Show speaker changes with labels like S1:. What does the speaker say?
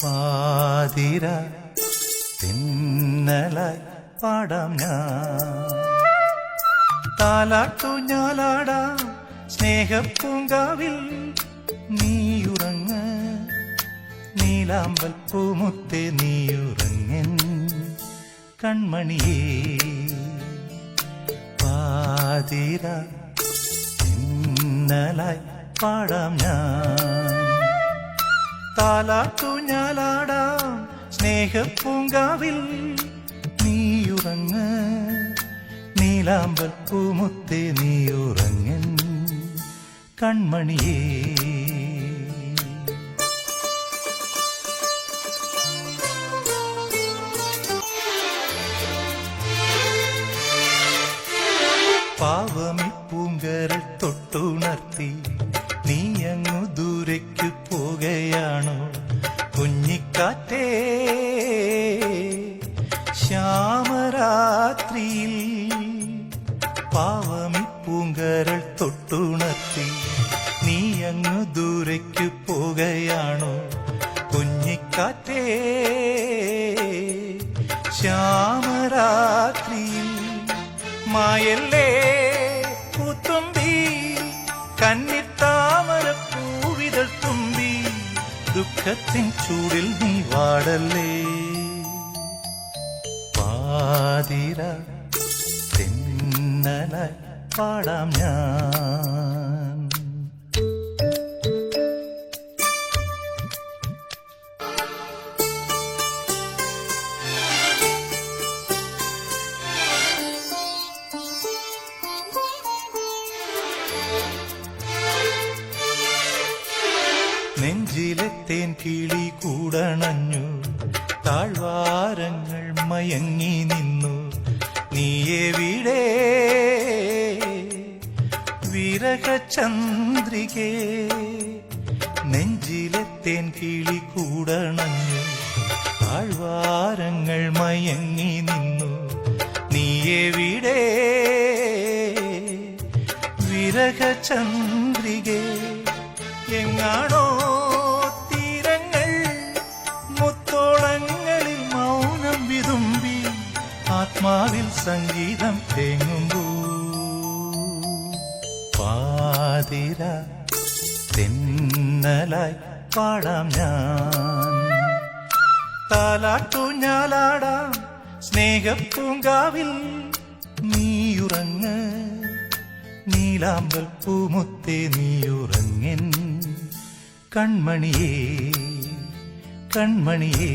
S1: പാതിര തിന്നലായി പാടാം ഞാൻ, താലാട്ടു ഞാലാടാം സ്നേഹപ്പൂങ്കാവിൽ. നീയുറങ്ങ് നീലാമ്പൽ പൂമുത്തേ, നീയുറങ്ങൻ കൺമണിയേ. പാതിര തിന്നലായി പാടാം ഞാൻ, താലാട്ടു ഞാലാടാം സ്നേഹപ്പൂങ്കാവിൽ. നീയുറങ്ങ് നീലാമ്പൽ പൂമുത്തേ, നീയുറങ്ങൻ കൺമണിയേ. പാവമി പൂങ്കരൾ തൊട്ടുണർത്തി നീയങ്ങു ദൂരയ്ക്കു പോകുകയാണോ കുഞ്ഞിക്കാറ്റേ. ശ്യാമരാത്രിയിൽ പാവമി പൂങ്കരൾ തൊട്ടുണർത്തി നീയങ്ങു ദൂരയ്ക്കു പോകുകയാണോ കുഞ്ഞിക്കാറ്റേ. ശ്യാമരാത്രിയിൽ മായല്ലേ പൂത്തുമ്പി, കന്നിത്താമര പൂവിതൾ തുമ്പി, ദുഃഖത്തിൻ ചൂടിൽ നീ വാടല്ലേ. പാതിര തിന്നലായി പാടാം ഞാൻ. നെഞ്ചിലെ തേൻ കിളി കൂടണഞ്ഞു, താഴ്വാരങ്ങൾ മയങ്ങി നിന്നു. നീയെവിടെ വിരഹചന്ദ്രികേ. നെഞ്ചിലെ തേൻ കിളി കൂടണഞ്ഞു, താഴ്വാരങ്ങൾ മയങ്ങി നിന്നു. നീയെവിടെ വിരഹചന്ദ്രികേ. എങ്ങാണോ തീരങ്ങൾ മുത്തോളങ്ങളിൽ മൗനം വിതുമ്പി, ആത്മാവിൽ സംഗീതം തേങ്ങുമ്പൂ. പാതിര തിന്നലായി പാടാം ഞാൻ, താലാട്ടു ഞാലാടാം സ്നേഹപ്പൂങ്കാവിൽ. നീയുറങ്ങ് നീലാമ്പൽ പൂമുത്തേ, നീയുറങ്ങൻ കൺമണിയേ കൺമണിയേ.